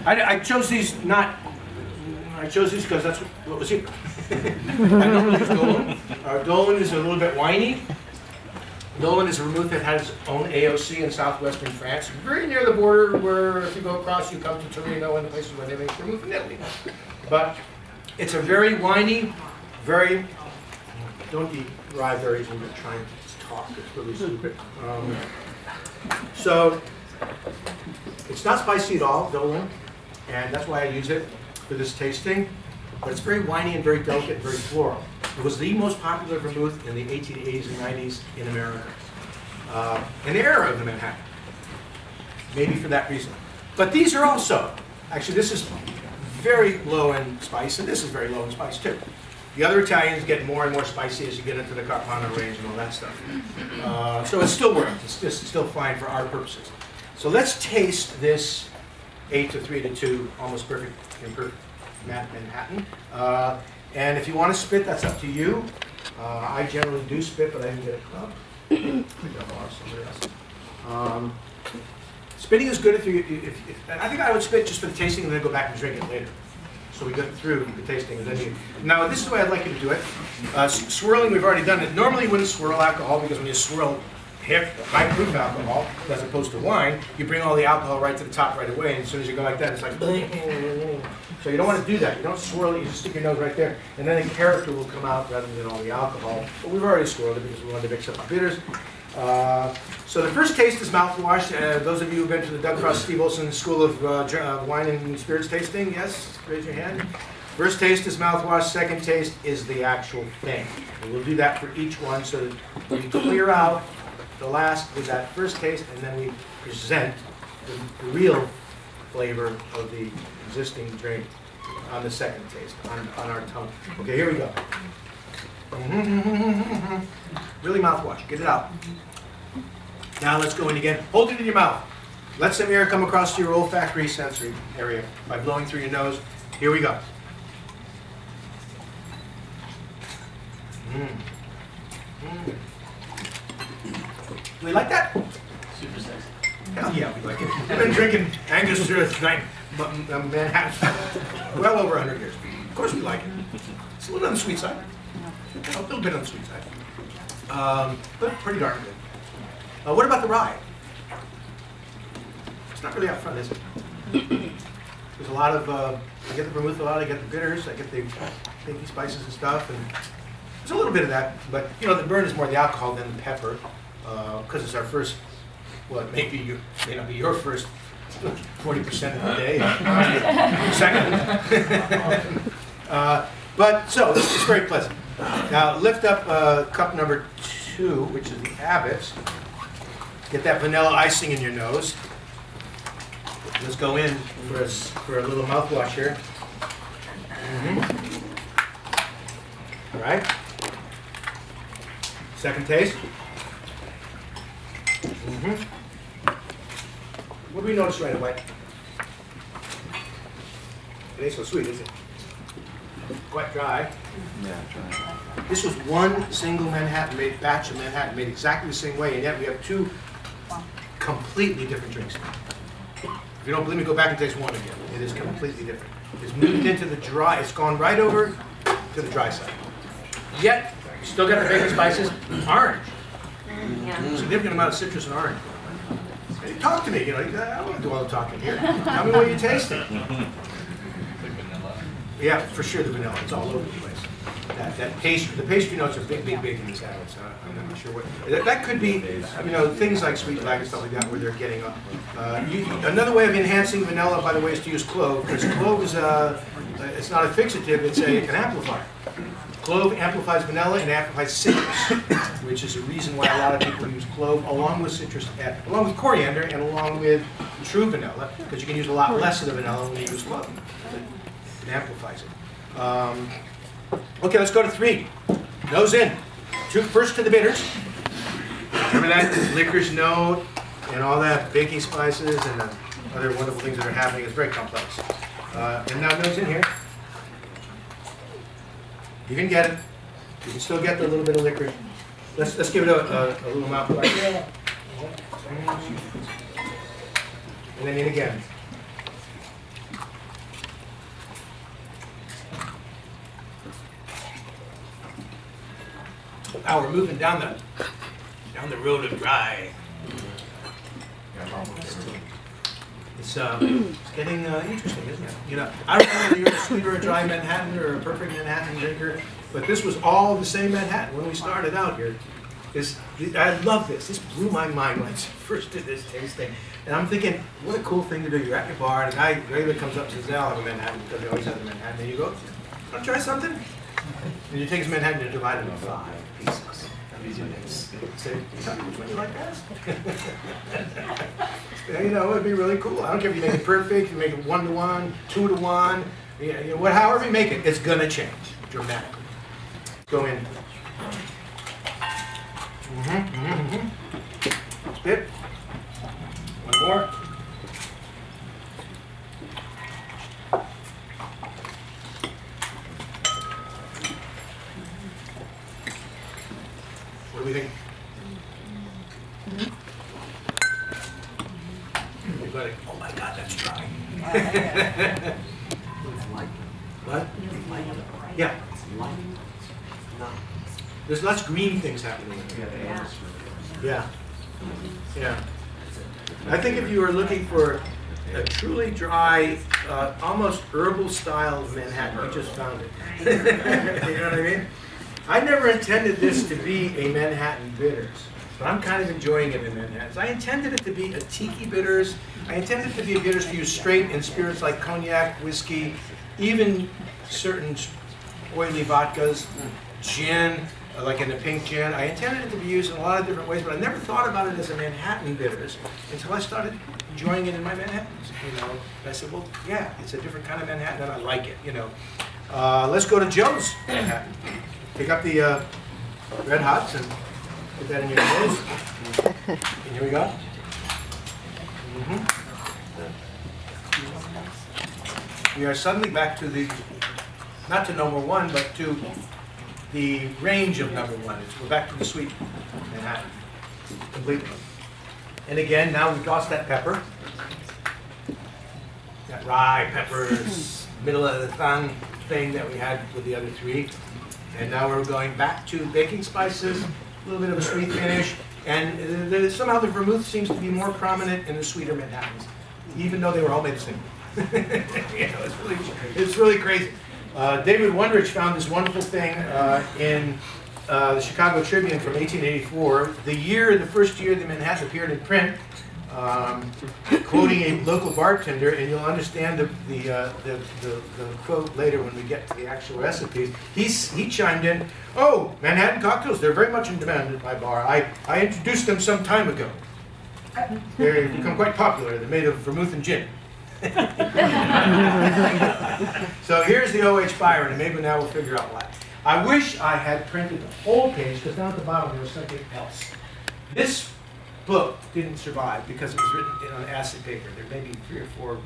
I chose these because that's what was here. I normally use Dolan. Dolan is a little bit winey. Dolan is a vermouth that has its own AOC in southwestern France, very near the border where if you go across you come to Torino and the places where they make vermouth in Italy. But it's a very winey, very, don't eat rye berries when you're trying to talk, it's really stupid. So it's not spicy at all, Dolan, and that's why I use it for this tasting. But it's very winey and very delicate and very floral. It was the most popular vermouth in the 1880s and 90s in America. In the era of the Manhattan. Maybe for that reason. But these are also, actually this is very low in spice, and this is very low in spice too. The other Italians get more and more spicy as you get into the Carpano range and all that stuff. So it still works. It's just still fine for our purposes. So let's taste this 8-3-2, almost perfect, imperfect Manhattan. And if you want to spit, that's up to you. I generally do spit, but I didn't get a cup. I think I'll borrow somebody else. Spitting is good if I think I would spit just for the tasting and then go back and drink it later. So we go through the tasting and then you. Now this is the way I'd like you to do it. Swirling, we've already done it. Normally you wouldn't swirl alcohol because when you swirl high proof alcohol as opposed to wine, you bring all the alcohol right to the top right away, and as soon as you go like that, it's like. So you don't want to do that. You don't swirl it, you just stick your nose right there, and then the character will come out rather than all the alcohol. But we've already swirled it because we wanted to mix up the bitters. So the first taste is mouthwash. Those of you who've been to the Doug Frost Steve Olson School of Wine and Spirits Tasting, yes, raise your hand. First taste is mouthwash, second taste is the actual thing. And we'll do that for each one so that we clear out the last with that first taste, and then we present the real flavor of the existing drink on the second taste, on our tongue. Okay, here we go. Really mouthwash, get it out. Now let's go in again. Hold it in your mouth. Let some air come across to your olfactory sensory area by blowing through your nose. Here we go. Do we like that? Super sexy. Hell yeah, we like it. We've been drinking Angus tonight, Manhattan, well over 100 years. Of course we like it. It's a little on the sweet side. A little bit on the sweet side. But pretty darn good. What about the rye? It's not really up front, is it? There's a lot of, I get the vermouth a lot, I get the bitters, I get the pinky spices and stuff, and there's a little bit of that, but you know, the burn is more the alcohol than the pepper, because it's our first, well, it may not be your first 40% of the day, second. But so, it's very pleasant. Now, lift up cup number 2, which is the Abbott's. Get that vanilla icing in your nose. Let's go in for a little mouthwash here. All right. Second taste. What do we notice right away? It ain't so sweet, is it? Quite dry. Yeah, try. This was one single Manhattan-made batch of Manhattan made exactly the same way, and yet we have 2 completely different drinks. If you don't believe me, go back and taste one again. It is completely different. It's moved into the dry, it's gone right over to the dry side. Yet, you still got the bacon spices, orange. Significant amount of citrus and orange. Hey, talk to me, you know, I don't want to do all the talking here. Tell me what you're tasting. Yeah, for sure the vanilla, it's all over the place. That pastry, the pastry notes are big in these salads. I'm not sure what, that could be, you know, things like sweet flag and stuff like that where they're getting up. Another way of enhancing vanilla, by the way, is to use clove, because clove is it's not a fixative, it's an amplifier. Clove amplifies vanilla and amplifies citrus, which is a reason why a lot of people use clove along with citrus, along with coriander and along with true vanilla, because you can use a lot less of the vanilla when you use clove. It amplifies it. Okay, let's go to 3. Nose in. First to the bitters. Remember that licorice note and all that baking spices and the other wonderful things that are happening. It's very complex. And now nose in here. You can get it. You can still get the little bit of licorice. Let's give it a little mouthwash. And then in again. Now we're moving down the road of dry. It's getting interesting, isn't it? You know, I don't know whether you're a sweet or a dry Manhattan or a perfect Manhattan drinker, but this was all the same Manhattan when we started out here. I love this. This blew my mind when I first did this tasting. And I'm thinking, what a cool thing to do. You're at your bar, and a guy regularly comes up and says, I'll have a Manhattan, because they always have a Manhattan. And you go, want to try something? And you take his Manhattan and divide it into 5 pieces. Say, which one you like best? You know, it'd be really cool. I don't care if you make it perfect, you make it 1-to-1, 2-to-1, you know, however you make it, it's gonna change dramatically. Go in. That's it. One more. What do we think? Everybody, oh my God, that's dry. What? Yeah. There's less green things happening. Yeah. Yeah. I think if you were looking for a truly dry, almost herbal style of Manhattan, you just found it. You know what I mean? I never intended this to be a Manhattan Bitters, but I'm kind of enjoying it in Manhattan. I intended it to be a tiki bitters. I intended it to be a bitters to use straight in spirits like cognac, whiskey, even certain oily vodkas, gin, like in the pink gin. I intended it to be used in a lot of different ways, but I never thought about it as a Manhattan bitters until I started enjoying it in my Manhattans. You know, I said, well, yeah, it's a different kind of Manhattan, and I like it. You know, let's go to Joe's Manhattan. Pick up the Red Hots and put that in your nose. And here we go. We are suddenly back to not to number 1, but to the range of number 1. We're back to the sweet Manhattan completely. And again, now we've lost that pepper. That rye peppers, middle of the tongue thing that we had with the other 3. And now we're going back to baking spices, a little bit of a sweet finish, and somehow the vermouth seems to be more prominent in the sweeter Manhattans, even though they were all made the same. You know, it's really crazy. David Wondrich found this wonderful thing in the Chicago Tribune from 1884, the first year the Manhattan appeared in print, quoting a local bartender, and you'll understand the quote later when we get to the actual recipes. He chimed in, "Oh, Manhattan cocktails, they're very much in demand at my bar. I introduced them some time ago. They've become quite popular. They're made of vermouth and gin." So here's the O.H. Byron, and maybe now we'll figure out why. I wish I had printed the whole page, because down at the bottom there was something else. This book didn't survive because it was written on acid paper. There may be 3 or 4 in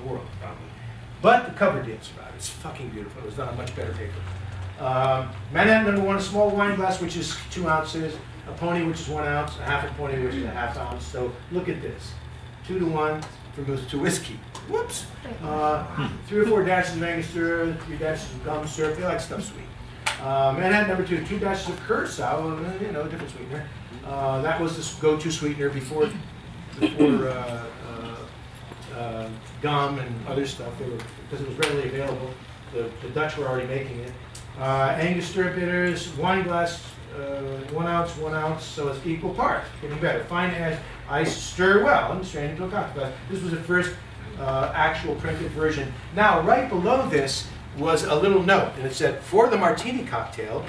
the world, probably. But the cover did survive. It's fucking beautiful. It was done on much better paper. Manhattan number 1, a small wine glass, which is 2 ounces, a pony, which is 1 ounce, a half a pony, which is a half ounce. So look at this. 2-to-1 vermouth to whiskey. Whoops. 3 or 4 dashes of Angostura, 3 dashes of gum syrup. They like stuff sweet. Manhattan number 2, 2 dashes of curacao, you know, different sweetener. That was the go-to sweetener before gum and other stuff, because it was readily available. The Dutch were already making it. Angostura bitters, wine glass, 1 ounce, so it's equal parts, getting better. Fine as ice, stir well, and strain into a cocktail. This was the first actual printed version. Now, right below this was a little note, and it said, for the martini cocktail,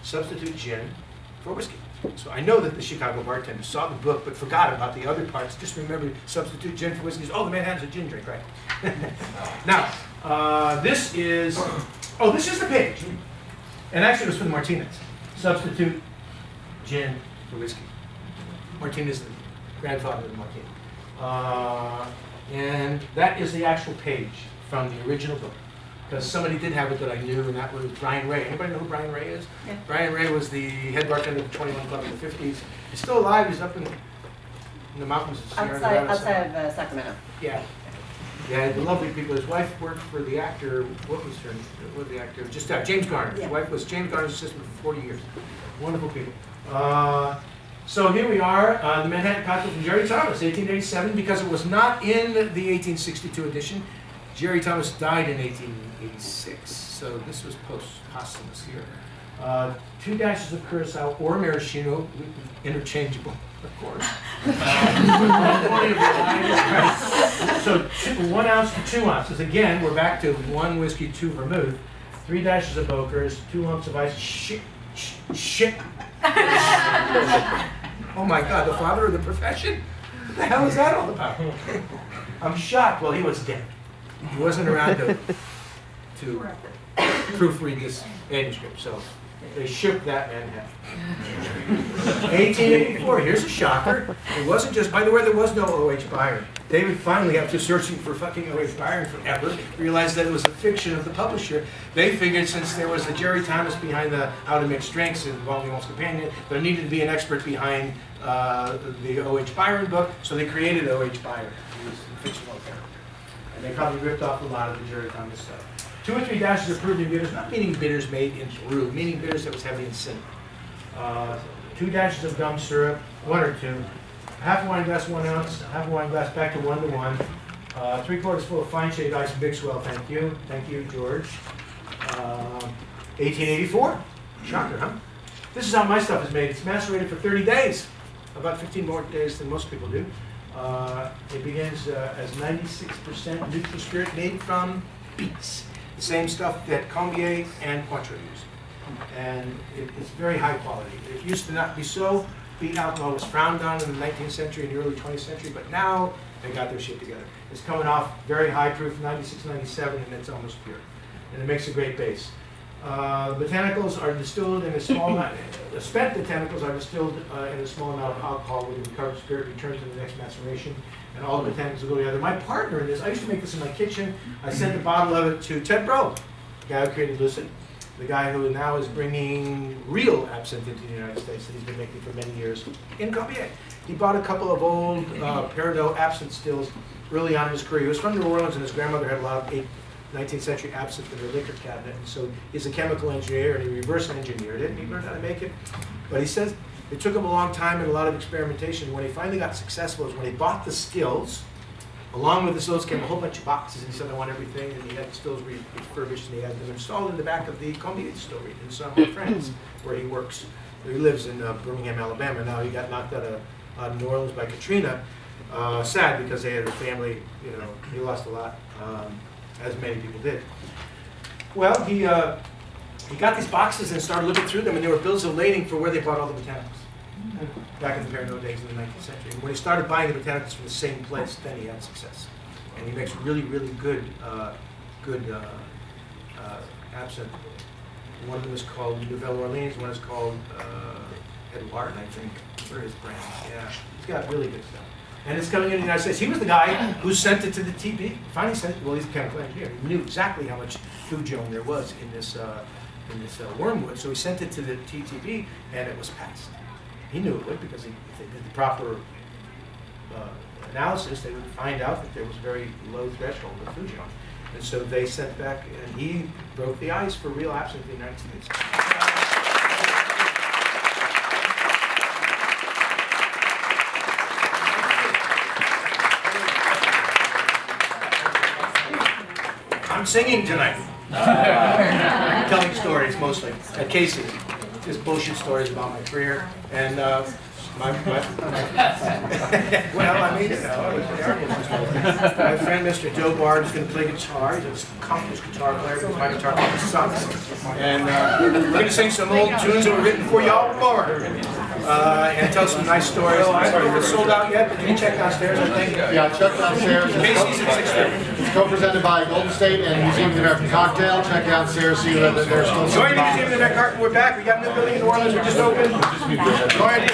substitute gin for whiskey. So I know that the Chicago bartender saw the book but forgot about the other parts. Just remember, substitute gin for whiskey. Oh, the Manhattan's a gin drink, right? Now, this is the page. And actually it was for the Martinez. Substitute gin for whiskey. Martinez, the grandfather of the Martinez. And that is the actual page from the original book. Because somebody did have it that I knew, and that was Brian Ray. Anybody know who Brian Ray is? Yeah. Brian Ray was the head bartender of the 21 Club in the 50s. He's still alive. He's up in the mountains of Sierra Nevada. Outside of Sacramento. Yeah. Yeah, the lovely people. His wife worked for the actor, what was the actor? Just James Garner. His wife was James Garner's assistant for 40 years. Wonderful people. So here we are, the Manhattan Cocktail from Jerry Thomas, 1887, because it was not in the 1862 edition. Jerry Thomas died in 1886, so this was posthumous here. 2 dashes of Curacao or maraschino, interchangeable, of course. So 1 ounce to 2 ounces. Again, we're back to 1 whiskey, 2 vermouth, 3 dashes of Boker's, 2 lumps of ice. Shit. Oh my God, the father of the profession? What the hell is that all about? I'm shocked. Well, he was dead. He wasn't around to proofread this manuscript, so they shook that man down. 1884, here's a shocker. It wasn't just, by the way, there was no O.H. Byron. David finally, after searching for fucking O.H. Byron forever, realized that it was a fiction of the publisher. They figured since there was a Jerry Thomas behind the How to Mix Drinks and Walking Walt's Companion, there needed to be an expert behind the O.H. Byron book, so they created O.H. Byron. He was a fictional character. And they probably ripped off a lot of the Jerry Thomas stuff. 2 or 3 dashes of Peruvian bitters, not meaning bitters made in Peru, meaning bitters that was heavy in cinnamon. 2 dashes of gum syrup, 1 or 2. Half a wine glass, 1 ounce. Half a wine glass back to 1 to 1. 3/4 full of fine shaved ice mixed well. Thank you, George. 1884. Shocker, huh? This is how my stuff is made. It's macerated for 30 days, about 15 more days than most people do. It begins as 96% neutral spirit made from beets. The same stuff that Combier and Cointreau use. And it's very high quality. It used to not be so. Beet alcohol was frowned on in the 19th century and the early 20th century, but now they got their shit together. It's coming off very high proof, 96, 97, and it's almost pure. And it makes a great base. Botanicals are distilled in a small amount, spent botanicals are distilled in a small amount of alcohol with the recovered spirit returned to the next maceration, and all the botanicals will go together. My partner in this, I used to make this in my kitchen. I sent a bottle of it to Ted Bro, the guy who created Lucid, the guy who now is bringing real absinthe into the United States that he's been making for many years in Combier. He bought a couple of old Peridot absinthe stills early on in his career. He was from New Orleans, and his grandmother had a lot of 19th century absinthe in her liquor cabinet, and so he's a chemical engineer, and he reverse engineered it, and he learned how to make it. But he says it took him a long time and a lot of experimentation. When he finally got successful is when he bought the stills, along with the stills came a whole bunch of boxes, and he said, I want everything, and he had the stills refurbished, and he had them installed in the back of the Combier distillery in Saumur, France, where he works. He lives in Birmingham, Alabama. Now he got knocked out of New Orleans by Katrina. Sad, because they had a family, he lost a lot. As many people did. Well, he got these boxes and started looking through them, and there were bills of lading for where they bought all the botanicals back in the Peridot days in the 19th century. And when he started buying the botanicals from the same place, then he had success. And he makes really, really good absinthe. One of them is called Nouvelle Orleans, one is called Edouard, I think. Where is brand? Yeah, he's got really good stuff. And it's coming in the United States. He was the guy who sent it to the TP. Finally sent it, well, he's a chemical engineer. He knew exactly how much fugone there was in this wormwood. So he sent it to the TTP, and it was passed. He knew it would, because if they did the proper analysis, they would find out that there was a very low threshold of fugone. And so they sent back, and he broke the ice for real absinthe in the United States. I'm singing tonight. Telling stories mostly. At Casey, just bullshit stories about my career and well, I mean, my friend Mr. Joe Bard is going to play guitar. He's an accomplished guitar player because my guitar player sucks. And we're going to sing some old tunes that were written for y'all before. And tell some nice stories. It's sold out yet, but you can check downstairs, I think. Yeah, check downstairs. Casey's at 6:30. It's co-presented by Golden State and Museum of the American Cocktail. Check downstairs, see that there's still Join the some. Museum of the American Art. We're back. We got a new building in New Orleans. We just opened. Go ahead.